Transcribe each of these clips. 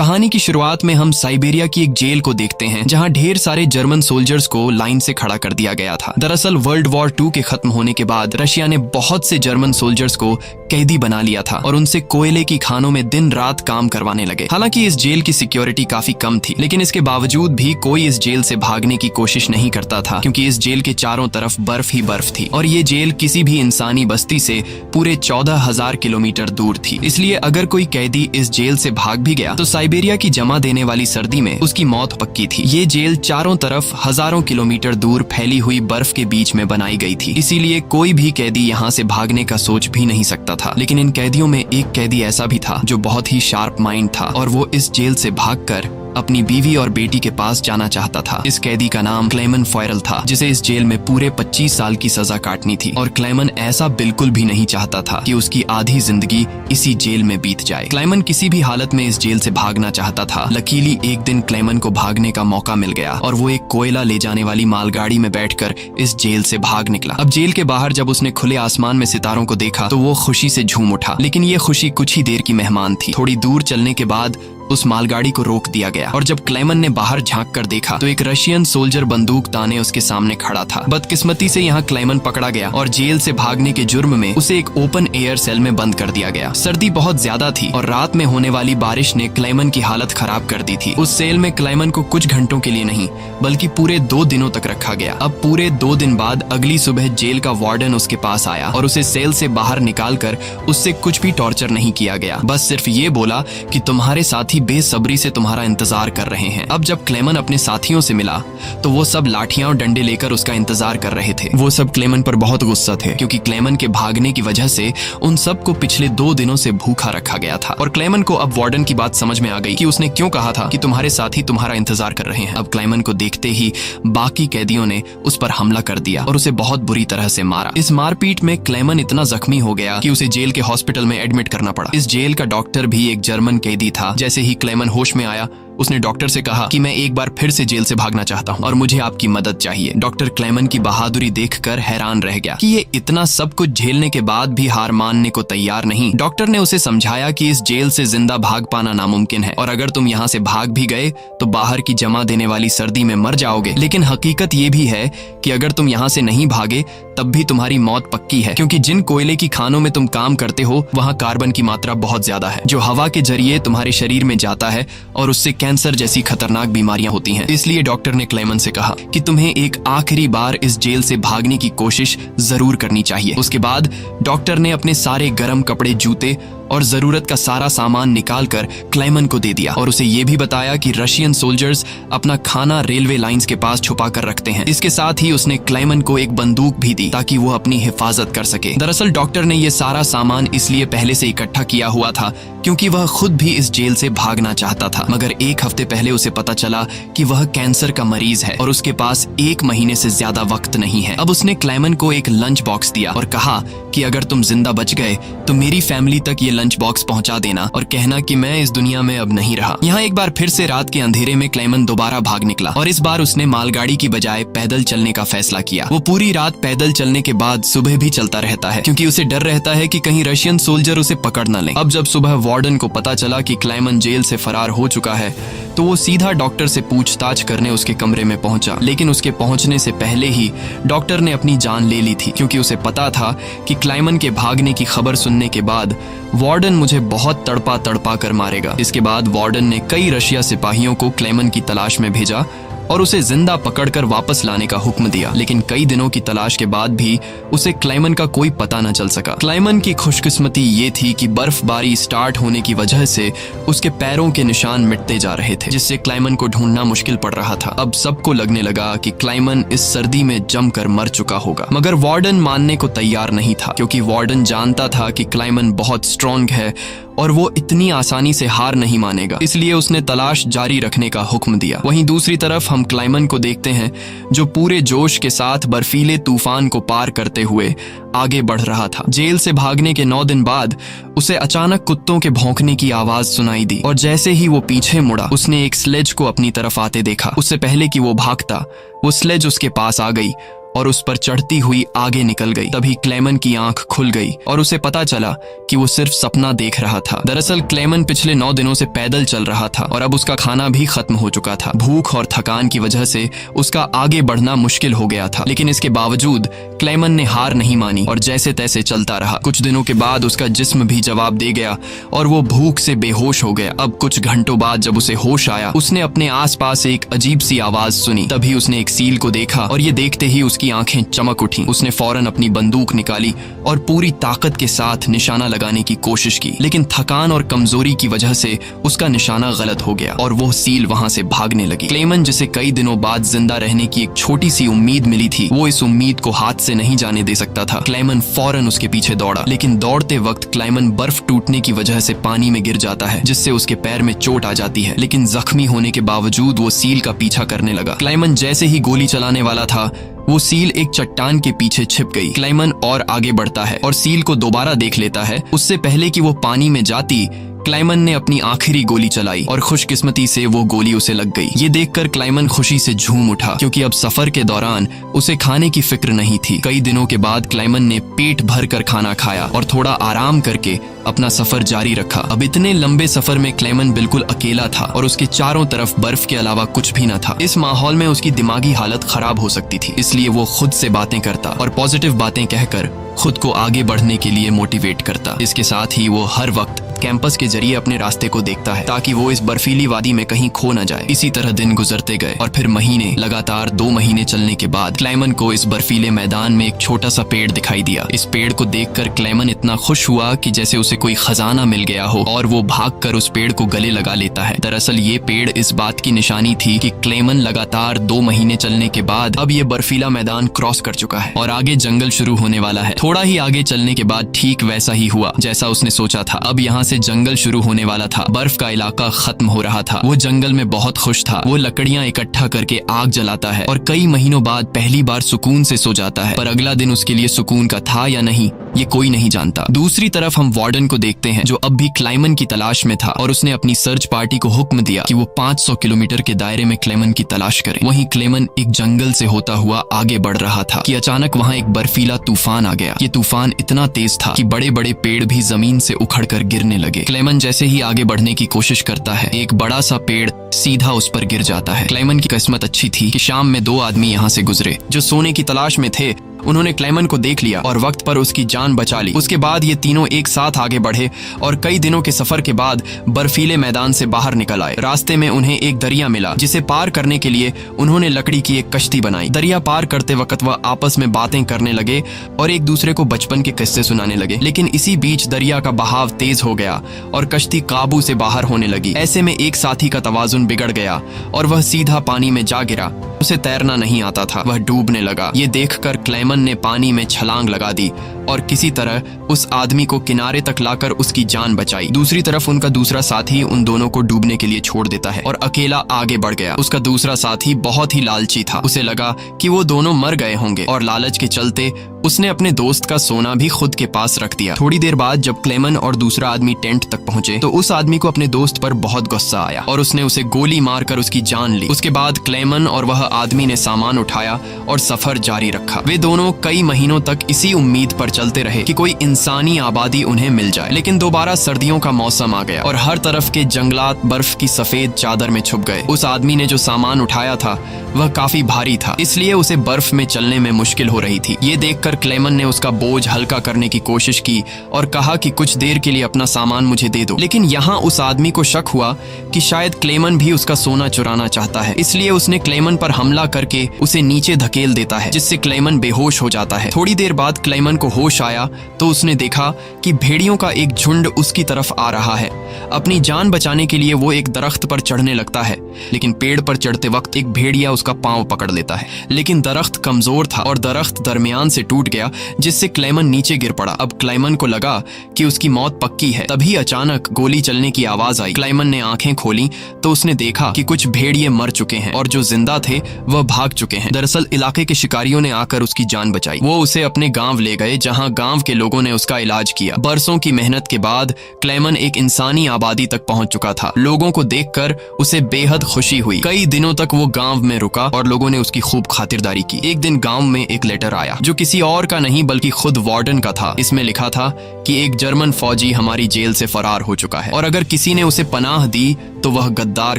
कहानी की शुरुआत में हम साइबेरिया की एक जेल को देखते हैं जहां ढेर सारे जर्मन सोल्जर्स को लाइन से खड़ा कर दिया गया था। दरअसल वर्ल्ड वॉर 2 के खत्म होने के बाद रशिया ने बहुत से जर्मन सोल्जर्स को कैदी बना लिया था और उनसे कोयले की खानों में दिन रात काम करवाने लगे। हालांकि इस जेल की सिक्योरिटी काफी कम थी, लेकिन इसके बावजूद भी कोई इस जेल से भागने की कोशिश नहीं करता था, क्योंकि इस जेल के चारों तरफ बर्फ ही बर्फ थी और ये जेल किसी भी इंसानी बस्ती से पूरे 14,000 किलोमीटर दूर थी। इसलिए अगर कोई कैदी इस जेल से भाग भी गया तो साइबेरिया की जमा देने वाली सर्दी में उसकी मौत पक्की थी। ये जेल चारों तरफ हजारों किलोमीटर दूर फैली हुई बर्फ के बीच में बनाई गई थी, इसीलिए कोई भी कैदी यहाँ से भागने का सोच भी नहीं सकता था। लेकिन इन कैदियों में एक कैदी ऐसा भी था जो बहुत ही शार्प माइंड था और वो इस जेल से भागकर अपनी बीवी और बेटी के पास जाना चाहता था। इस कैदी का नाम क्लेमन फॉयरल था, जिसे इस जेल में पूरे 25 साल की सजा काटनी थी और क्लेमन ऐसा बिल्कुल भी नहीं चाहता था कि उसकी आधी जिंदगी इसी जेल में बीत जाए। क्लेमन किसी भी हालत में इस जेल से भागना चाहता था। लकीली एक दिन क्लेमन को भागने का मौका मिल गया और वो एक कोयला ले जाने वाली मालगाड़ी में बैठकर इस जेल से भाग निकला। अब जेल के बाहर जब उसने खुले आसमान में सितारों को देखा तो वो खुशी से झूम उठा, लेकिन ये खुशी कुछ ही देर की मेहमान थी। थोड़ी दूर चलने के बाद उस मालगाड़ी को रोक दिया गया और जब क्लेमन ने बाहर झांक कर देखा तो एक रशियन सोल्जर बंदूक ताने उसके सामने खड़ा था। बदकिस्मती से यहाँ क्लेमन पकड़ा गया और जेल से भागने के जुर्म में उसे एक ओपन एयर सेल में बंद कर दिया गया। सर्दी बहुत ज्यादा थी और रात में होने वाली बारिश ने क्लेमन की हालत खराब कर दी थी। उस सेल में क्लेमन को कुछ घंटों के लिए नहीं बल्कि पूरे 2 दिनों तक रखा गया। अब पूरे 2 दिन बाद अगली सुबह जेल का वार्डन उसके पास आया और उसे सेल से बाहर निकाल कर उससे कुछ भी टॉर्चर नहीं किया गया। बस सिर्फ ये बोला कि तुम्हारे साथी बेसब्री से तुम्हारा इंतजार कर रहे हैं। अब जब क्लेमन अपने साथियों से मिला तो वो सब लाठियां और डंडे लेकर उसका इंतजार कर रहे थे। वो सब क्लेमन पर बहुत गुस्सा थे, क्योंकि क्लेमन के भागने की वजह से उन सबको पिछले 2 दिनों से भूखा रखा गया था। और क्लेमन को अब वार्डन की बात समझ में आ गई कि उसने क्यों कहा था कि तुम्हारे साथी तुम्हारा इंतजार कर रहे हैं। अब क्लेमन को देखते ही बाकी कैदियों ने उस पर हमला कर दिया और उसे बहुत बुरी तरह से मारा। इस मारपीट में क्लेमन इतना जख्मी हो गया कि उसे जेल के हॉस्पिटल में एडमिट करना पड़ा। इस जेल का डॉक्टर भी एक जर्मन कैदी था। जैसे ही क्लेमन होश में आया उसने डॉक्टर से कहा कि मैं एक बार फिर से जेल से भागना चाहता हूं और मुझे आपकी मदद चाहिए। डॉक्टर क्लेमन की बहादुरी देखकर हैरान रह गया कि ये इतना सब कुछ झेलने के बाद भी हार मानने को तैयार नहीं। डॉक्टर ने उसे समझाया कि इस जेल से जिंदा भाग पाना नामुमकिन है और अगर तुम यहाँ से भाग भी गए तो बाहर की जमा देने वाली सर्दी में मर जाओगे। लेकिन हकीकत ये भी है कि अगर तुम यहाँ से नहीं भागे तब भी तुम्हारी मौत पक्की है, क्योंकि जिन कोयले की खानों में तुम काम करते हो वहाँ कार्बन की मात्रा बहुत ज्यादा है, जो हवा के जरिए तुम्हारे शरीर में जाता है और उससे कैंसर जैसी खतरनाक बीमारियां होती हैं। इसलिए डॉक्टर ने क्लेमन से कहा कि तुम्हें एक आखिरी बार इस जेल से भागने की कोशिश जरूर करनी चाहिए। उसके बाद डॉक्टर ने अपने सारे गर्म कपड़े, जूते और जरूरत का सारा सामान निकालकर क्लेमन को दे दिया और उसे ये भी बताया कि रशियन सोल्जर्स अपना खाना रेलवे लाइंस के पास छुपा कर रखते हैं। इसके साथ ही उसने क्लेमन को एक बंदूक भी दी ताकि वो अपनी हिफाजत कर सके। दरअसल डॉक्टर ने ये सारा सामान इसलिए पहले से इकट्ठा किया हुआ था क्योंकि वह खुद भी इस जेल से भागना चाहता था, मगर 1 हफ्ते पहले उसे पता चला कि वह कैंसर का मरीज है और उसके पास 1 महीने से ज्यादा वक्त नहीं है। अब उसने क्लेमन को एक लंच बॉक्स दिया और कहा कि अगर तुम जिंदा बच गए तो मेरी फैमिली तक ये लंच बॉक्स पहुंचा देना और कहना कि मैं इस दुनिया में अब नहीं रहा। यहाँ एक बार फिर से रात के अंधेरे में क्लेमन दोबारा भाग निकला और इस बार उसने मालगाड़ी की बजाय पैदल चलने का फैसला किया। वो पूरी रात पैदल चलने के बाद सुबह भी चलता रहता है, क्योंकि उसे डर रहता है कि कहीं रशियन सोल्जर उसे पकड़ न लें। अब जब सुबह वार्डन को पता चला कि क्लेमन जेल से फरार हो चुका है तो वो सीधा डॉक्टर से पूछताछ करने उसके कमरे में पहुंचा। लेकिन उसके पहुंचने से पहले ही डॉक्टर ने अपनी जान ले ली थी, क्योंकि उसे पता था कि क्लेमन के भागने की खबर सुनने के बाद वार्डन मुझे बहुत तड़पा तड़पा कर मारेगा। इसके बाद वार्डन ने कई रशिया सिपाहियों को क्लेमन की तलाश में भेजा और उसे जिंदा पकड़कर वापस लाने का हुक्म दिया। लेकिन कई दिनों की तलाश के बाद भी उसे क्लेमन का कोई पता न चल सका। क्लेमन की खुशकिस्मती ये थी कि बर्फबारी स्टार्ट होने की वजह से उसके पैरों के निशान मिटते जा रहे थे, जिससे क्लेमन को ढूंढना मुश्किल पड़ रहा था। अब सबको लगने लगा कि क्लेमन इस सर्दी में जमकर मर चुका होगा, मगर वार्डन मानने को तैयार नहीं था, क्योंकि वार्डन जानता था कि क्लेमन बहुत स्ट्रॉन्ग है और वो इतनी आसानी से हार नहीं मानेगा। इसलिए उसने तलाश जारी रखने का हुक्म दिया। वहीं दूसरी तरफ हम क्लेमन को देखते हैं जो पूरे जोश के साथ बर्फीले तूफान को पार करते हुए आगे बढ़ रहा था। जेल से भागने के 9 दिन बाद उसे अचानक कुत्तों के भौंकने की आवाज सुनाई दी और जैसे ही वो पीछे मुड़ा उसने एक स्लेज को अपनी तरफ आते देखा। उससे पहले कि वो भागता वो स्लेज उसके पास आ गई और उस पर चढ़ती हुई आगे निकल गई। तभी क्लेमन की आंख खुल गई और उसे पता चला कि वो सिर्फ सपना देख रहा था। दरअसल क्लेमन पिछले 9 दिनों से पैदल चल रहा था और अब उसका खाना भी खत्म हो चुका था। भूख और थकान की वजह से उसका आगे बढ़ना मुश्किल हो गया था, लेकिन इसके बावजूद क्लेमन ने हार नहीं मानी और जैसे तैसे चलता रहा। कुछ दिनों के बाद उसका जिस्म भी जवाब दे गया और वो भूख से बेहोश हो गया। अब कुछ घंटों बाद जब उसे होश आया, उसने अपने आसपास एक अजीब सी आवाज सुनी। तभी उसने एक सील को देखा और ये देखते ही उसकी आंखें चमक उठी। उसने फौरन अपनी बंदूक निकाली और पूरी ताकत के साथ निशाना लगाने की कोशिश की, लेकिन थकान और कमजोरी की वजह से उसका निशाना गलत हो गया और वो सील वहां से भागने लगी। क्लेमन, जिसे कई दिनों बाद जिंदा रहने की एक छोटी सी उम्मीद मिली थी, वो इस उम्मीद को हाथ से नहीं जाने दे सकता था। क्लेमन फौरन उसके पीछे दौड़ा, लेकिन दौड़ते वक्त क्लेमन बर्फ टूटने की वजह से पानी में गिर जाता है, जिससे उसके पैर में चोट आ जाती है। लेकिन जख्मी होने के बावजूद वो सील का पीछा करने लगा। क्लेमन जैसे ही गोली चलाने वाला था, वो सील एक चट्टान के पीछे छिप गई। क्लेमन और आगे बढ़ता है और सील को दोबारा देख लेता है। उससे पहले कि वो पानी में जाती, क्लेमन ने अपनी आखिरी गोली चलाई और खुशकिस्मती से वो गोली उसे लग गई। ये देखकर क्लेमन खुशी से झूम उठा, क्योंकि अब सफर के दौरान उसे खाने की फिक्र नहीं थी। कई दिनों के बाद क्लेमन ने पेट भर कर खाना खाया और थोड़ा आराम करके अपना सफर जारी रखा। अब इतने लंबे सफर में क्लेमन बिल्कुल अकेला था और उसके चारों तरफ बर्फ के अलावा कुछ भी न था। इस माहौल में उसकी दिमागी हालत खराब हो सकती थी, इसलिए वो खुद से बातें करता और पॉजिटिव बातें कहकर खुद को आगे बढ़ने के लिए मोटिवेट करता। इसके साथ ही वो हर वक्त कैंपस के जरिए अपने रास्ते को देखता है, ताकि वो इस बर्फीली वादी में कहीं खो न जाए। इसी तरह दिन गुजरते गए और फिर महीने, लगातार 2 महीने चलने के बाद क्लेमन को इस बर्फीले मैदान में एक छोटा सा पेड़ दिखाई दिया। इस पेड़ को देखकर क्लेमन इतना खुश हुआ कि जैसे उसे कोई खजाना मिल गया हो और वो भागकर उस पेड़ को गले लगा लेता है। दरअसल ये पेड़ इस बात की निशानी थी कि क्लेमन लगातार 2 महीने चलने के बाद अब ये बर्फीला मैदान क्रॉस कर चुका है और आगे जंगल शुरू होने वाला है। थोड़ा ही आगे चलने के बाद ठीक वैसा ही हुआ जैसा उसने सोचा था। अब यहाँ से जंगल शुरू होने वाला था। बर्फ का इलाका खत्म हो रहा था। वो जंगल में बहुत खुश था। वो लकड़ियां इकट्ठा करके आग जलाता है और कई महीनों बाद पहली बार सुकून से सो जाता है। पर अगला दिन उसके लिए सुकून का था या नहीं, ये कोई नहीं जानता। दूसरी तरफ हम वार्डन को देखते हैं, जो अब भी क्लेमन की तलाश में था और उसने अपनी सर्च पार्टी को हुक्म दिया कि वो 500 किलोमीटर के दायरे में क्लेमन की तलाश करें। वहीं क्लेमन एक जंगल से होता हुआ आगे बढ़ रहा था कि अचानक वहां एक बर्फीला तूफान आ गया। ये तूफान इतना तेज था कि बड़े बड़े पेड़ भी जमीन से उखड़कर गिरने लगे। क्लेमन जैसे ही आगे बढ़ने की कोशिश करता है, एक बड़ा सा पेड़ सीधा उस पर गिर जाता है। क्लेमन की किस्मत अच्छी थी कि शाम में 2 आदमी यहाँ से गुजरे जो सोने की तलाश में थे। उन्होंने क्लेमन को देख लिया और वक्त पर उसकी जान बचा ली। उसके बाद ये तीनों एक साथ आगे बढ़े और कई दिनों के सफर के बाद बर्फीले मैदान से बाहर निकल आए। रास्ते में उन्हें एक दरिया मिला, जिसे पार करने के लिए उन्होंने लकड़ी की एक कश्ती बनाई। दरिया पार करते वक्त वह आपस में बातें करने लगे और एक दूसरे को बचपन के किस्से सुनाने लगे। लेकिन इसी बीच दरिया का बहाव तेज हो गया और कश्ती काबू से बाहर होने लगी। ऐसे में एक साथी का तवाजुन बिगड़ गया और वह सीधा पानी में जा गिरा। उसे तैरना नहीं आता था, वह डूबने लगा। ये देखकर क्लेमन ने पानी में छलांग लगा दी और किसी तरह उस आदमी को किनारे तक लाकर उसकी जान बचाई। दूसरी तरफ उनका दूसरा साथी उन दोनों को डूबने के लिए छोड़ देता है और अकेला आगे बढ़ गया। उसका दूसरा साथी बहुत ही लालची था। उसे लगा कि वो दोनों मर गए होंगे और लालच के चलते उसने अपने दोस्त का सोना भी खुद के पास रख दिया। थोड़ी देर बाद जब क्लेमन और दूसरा आदमी टेंट तक पहुंचे तो उस आदमी को अपने दोस्त पर बहुत गुस्सा आया और उसने उसे गोली मारकर उसकी जान ली। उसके बाद क्लेमन और वह आदमी ने सामान उठाया और सफर जारी रखा। वे दोनों कई महीनों तक इसी उम्मीद पर चलते रहे कि कोई इंसानी आबादी उन्हें मिल जाए। लेकिन दोबारा सर्दियों का मौसम आ गया और हर तरफ के जंगलात बर्फ की सफेद चादर में छुप गए। उस आदमी ने जो सामान उठाया था वह काफी भारी था, इसलिए उसे बर्फ में चलने में मुश्किल हो रही थी। ये देखकर क्लेमन ने उसका बोझ हल्का करने की कोशिश की और कहा कि कुछ देर के लिए अपना सामान मुझे दे दो। लेकिन यहाँ उस आदमी को शक हुआ कि शायद क्लेमन भी उसका सोना चुराना चाहता है, इसलिए उसने क्लेमन पर हमला करके उसे नीचे धकेल देता है, जिससे क्लेमन बेहोश हो जाता है। थोड़ी देर बाद क्लेमन को होश आया तो उसने देखा कि भेड़ियों का एक झुंड उसकी तरफ आ रहा है। अपनी जान बचाने के लिए वो एक दरख्त पर चढ़ने लगता है, लेकिन पेड़ पर चढ़ते वक्त एक भेड़िया उसका पांव पकड़ लेता है। लेकिन दरख्त कमजोर था और दरख्त दरमियान से टूट टूट गया जिससे क्लेमन नीचे गिर पड़ा। अब क्लेमन को लगा कि उसकी मौत पक्की है। तभी अचानक गोली चलने की आवाज आई। क्लेमन ने आंखें खोली तो उसने देखा कि कुछ भेड़िए मर चुके हैं और जो जिंदा थे वह भाग चुके हैं। दरअसल इलाके के शिकारियों ने आकर उसकी जान बचाई। वो उसे अपने गांव ले गए जहां गांव के लोगों ने उसका इलाज किया। बरसों की मेहनत के बाद क्लेमन एक इंसानी आबादी तक पहुंच चुका था। लोगों को देखकर उसे बेहद खुशी हुई। कई दिनों तक वो गांव में रुका और लोगों ने उसकी खूब खातिरदारी की। एक दिन गांव में एक लेटर आया जो किसी और का नहीं बल्कि खुद वार्डन का था। इसमें लिखा था कि एक जर्मन फौजी हमारी जेल से फरार हो चुका है और अगर किसी ने उसे पनाह दी तो वह गद्दार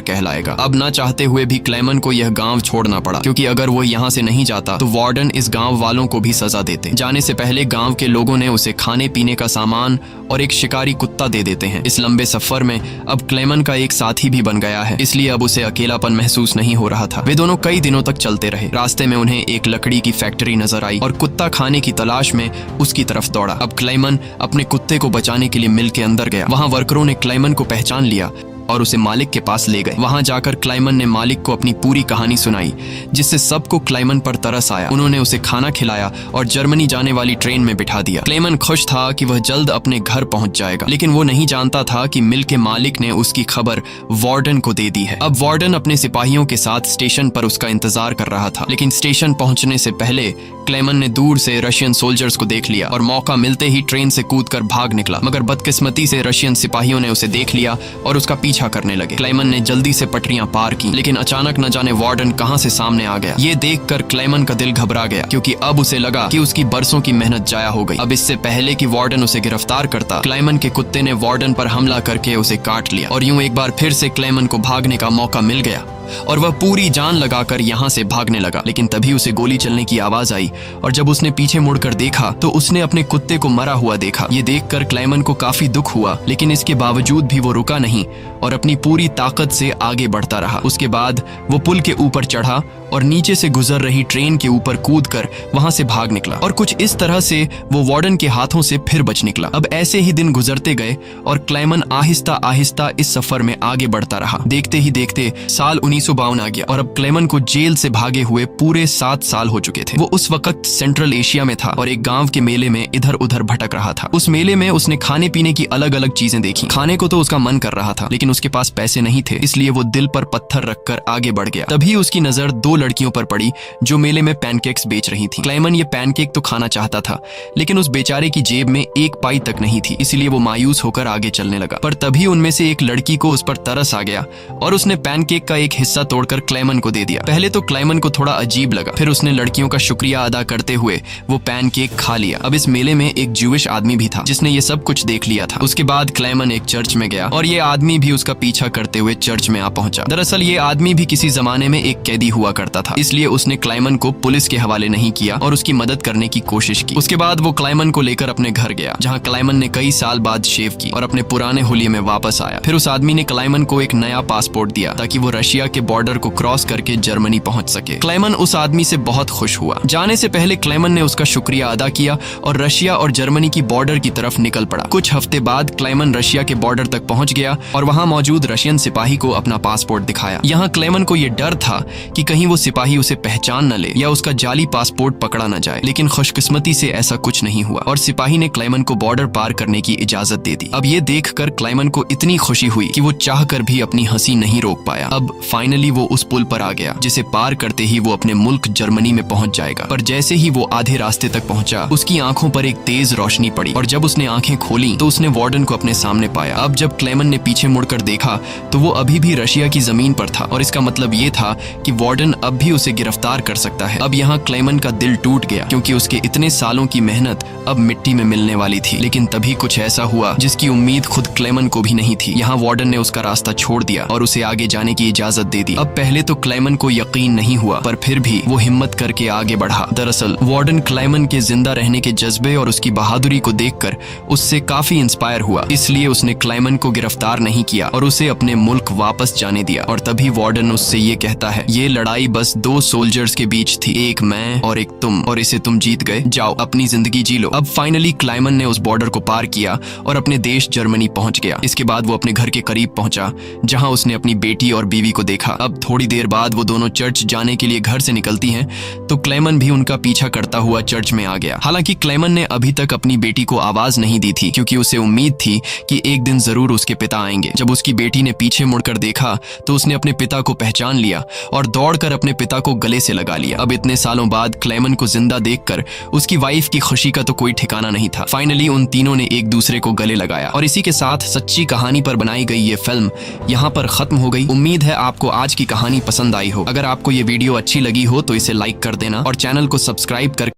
कहलाएगा। अब ना चाहते हुए भी क्लेमन को यह गांव छोड़ना पड़ा, क्योंकि अगर वो यहाँ से नहीं जाता तो वार्डन इस गांव वालों को भी सजा देते। जाने से पहले गांव के लोगों ने उसे खाने पीने का सामान और एक शिकारी कुत्ता दे देते हैं। इस लंबे सफर में अब क्लेमन का एक साथी भी बन गया है, इसलिए अब उसे अकेलापन महसूस नहीं हो रहा था। वे दोनों कई दिनों तक चलते रहे। रास्ते में उन्हें एक लकड़ी की फैक्ट्री नजर आई और कुत्ता खाने की तलाश में उसकी तरफ दौड़ा। अब क्लेमन अपने कुत्ते को बचाने के लिए मिल के अंदर गया। वहां वर्करों ने क्लेमन को पहचान लिया और उसे मालिक के पास ले गए। वहां जाकर क्लेमन ने मालिक को अपनी पूरी कहानी सुनाई, जिससे सबको क्लेमन पर तरस आया। उन्होंने उसे खाना खिलाया और जर्मनी जाने वाली ट्रेन में बिठा दिया। क्लेमन खुश था कि वह जल्द अपने घर पहुंच जाएगा, लेकिन वो नहीं जानता था कि मिल के मालिक ने उसकी खबर वार्डन को दे दी है। अब वार्डन अपने सिपाहियों के साथ स्टेशन पर उसका इंतजार कर रहा था, लेकिन स्टेशन पहुंचने से पहले क्लेमन ने दूर से रशियन सोल्जर्स को देख लिया और मौका मिलते ही ट्रेन से कूदकर भाग निकला। मगर बदकिस्मती से रशियन सिपाहियों ने उसे देख लिया और उसका पीछा करने लगे। क्लेमन ने जल्दी से पटरियां पार की, लेकिन अचानक न जाने वार्डन कहां से सामने आ गया। ये देखकर क्लेमन का दिल घबरा गया, क्योंकि अब उसे लगा कि उसकी बरसों की मेहनत जाया हो गई। अब इससे पहले कि वार्डन उसे गिरफ्तार करता, क्लेमन के कुत्ते ने वार्डन पर हमला करके उसे काट लिया और यूं एक बार फिर से क्लेमन को भागने का मौका मिल गया और वह पूरी जान लगाकर यहाँ से भागने लगा। लेकिन तभी उसे गोली चलने की आवाज आई और जब उसने पीछे मुड़कर देखा तो उसने अपने कुत्ते को मरा हुआ देखा। ये देखकर क्लेमन को काफी दुख हुआ, लेकिन इसके बावजूद भी वो रुका नहीं और अपनी पूरी ताकत से आगे बढ़ता रहा। उसके बाद वो पुल के ऊपर चढ़ा और नीचे से गुजर रही ट्रेन के ऊपर कूदकर वहां से भाग निकला और कुछ इस तरह से वो वार्डन के हाथों से फिर बच निकला। अब ऐसे ही दिन गुजरते गए और क्लेमन आहिस्ता आहिस्ता इस सफर में आगे बढ़ता रहा। देखते ही देखते साल 1952 आ गया और अब क्लेमन को जेल से भागे हुए पूरे 7 साल हो चुके थे। वो उस वक्त सेंट्रल एशिया में था और एक गांव के मेले में इधर उधर भटक रहा था। उस मेले में उसने खाने पीने की अलग अलग चीजें देखी। खाने को तो उसका मन कर रहा था, लेकिन उसके पास पैसे नहीं थे, इसलिए वो दिल पर पत्थर रखकर आगे बढ़ गया। तभी उसकी नजर 2 लड़कियों पर पड़ी जो मेले में पैनकेक्स बेच रही थी। क्लेमन ये पैनकेक तो खाना चाहता था, लेकिन उस बेचारे की जेब में 1 पाई तक नहीं थी, इसलिए वो मायूस होकर आगे चलने लगा। पर तभी उनमें से एक लड़की को उस पर तरस आ गया और उसने पैनकेक का एक हिस्सा तोड़कर क्लेमन को दे दिया। पहले तो क्लेमन को थोड़ा अजीब लगा, फिर उसने लड़कियों का शुक्रिया अदा करते हुए वो पैनकेक खा लिया। अब इस मेले में एक ज्यूइश आदमी भी था जिसने ये सब कुछ देख लिया था। उसके बाद क्लेमन एक चर्च में गया और ये आदमी भी उसका पीछा करते हुए चर्च में आ पहुंचा। दरअसल ये आदमी भी किसी जमाने में एक कैदी हुआ करता था, इसलिए उसने क्लेमन को पुलिस के हवाले नहीं किया और उसकी मदद करने की कोशिश की। उसके बाद वो क्लेमन को लेकर अपने घर गया, जहां क्लेमन ने कई साल बाद शेव की और अपने पुराने हुलिये में वापस आया। फिर उस आदमी ने क्लेमन को एक नया पासपोर्ट दिया ताकि वो रशिया के बॉर्डर को क्रॉस करके जर्मनी पहुंच सके। क्लेमन उस आदमी से बहुत खुश हुआ। जाने से पहले क्लेमन ने उसका शुक्रिया अदा किया और रशिया और जर्मनी की बॉर्डर की तरफ निकल पड़ा। कुछ हफ्ते बाद क्लेमन रशिया के बॉर्डर तक पहुंच गया और वहां मौजूद रशियन सिपाही को अपना पासपोर्ट दिखाया। यहाँ क्लेमन को यह डर था कि कहीं वो सिपाही उसे पहचान न ले या उसका जाली पासपोर्ट पकड़ा न जाए, लेकिन खुशकिस्मती से ऐसा कुछ नहीं हुआ और सिपाही ने क्लेमन को बॉर्डर पार करने की इजाजत दे दी। अब ये देखकर क्लेमन को इतनी खुशी हुई कि वो चाहकर भी अपनी हंसी नहीं रोक पाया। अब फाइनली वो उस पुल पर आ गया, जिसे पार करते ही वो अपने मुल्क जर्मनी में पहुंच जाएगा। पर जैसे ही वो आधे रास्ते तक पहुंचा, उसकी आंखों पर एक तेज रोशनी पड़ी और जब उसने आंखें खोली तो उसने वार्डन को अपने सामने पाया। अब जब क्लेमन ने पीछे मुड़कर देखा तो वो अभी भी रशिया की जमीन पर था और इसका मतलब ये था कि वार्डन अब भी उसे गिरफ्तार कर सकता है। अब यहाँ क्लेमन का दिल टूट गया, क्योंकि उसके इतने सालों की मेहनत अब मिट्टी में मिलने वाली थी। लेकिन तभी कुछ ऐसा हुआ जिसकी उम्मीद खुद क्लेमन को भी नहीं थी। यहाँ वार्डन ने उसका रास्ता छोड़ दिया और उसे आगे जाने की इजाजत दे दी। अब पहले तो क्लेमन को यकीन नहीं हुआ, पर फिर भी वो हिम्मत करके आगे बढ़ा। दरअसल वार्डन क्लेमन के जिंदा रहने के जज्बे और उसकी बहादुरी को देखकर उससे काफी इंस्पायर हुआ, इसलिए उसने क्लेमन को गिरफ्तार नहीं किया और उसे अपने मुल्क वापस जाने दिया। और तभी वार्डन उससे ये कहता है, ये लड़ाई बस दो सोल्जर्स के बीच थी, एक मैं और एक तुम, और इसे तुम जीत गए। जाओ अपनी जिंदगी जी लो। अब फाइनली क्लाइमन ने उस बॉर्डर को पार किया और अपने देश जर्मनी पहुंच गया। इसके बाद वो अपने घर के करीब पहुंचा जहां उसने अपनी बेटी और बीवी को देखा। अब थोड़ी देर बाद वो दोनों चर्च जाने के लिए घर से निकलती हैं तो क्लेमन भी उनका पीछा करता हुआ चर्च में आ गया। हालांकि क्लेमन ने अभी तक अपनी बेटी को आवाज नहीं दी थी क्योंकि उसे उम्मीद थी कि एक दिन जरूर उसके पिता आएंगे। जब उसकी बेटी ने पीछे मुड़कर देखा तो उसने अपने पिता को पहचान लिया और दौड़कर अपने पिता को गले से लगा लिया। अब इतने सालों बाद क्लेमन को जिंदा देखकर उसकी वाइफ की खुशी का तो कोई ठिकाना नहीं था। फाइनली उन तीनों ने एक दूसरे को गले लगाया और इसी के साथ सच्ची कहानी पर बनाई गई ये फिल्म यहाँ पर खत्म हो गई। उम्मीद है आपको आज की कहानी पसंद आई हो। अगर आपको ये वीडियो अच्छी लगी हो तो इसे लाइक कर देना और चैनल को सब्सक्राइब कर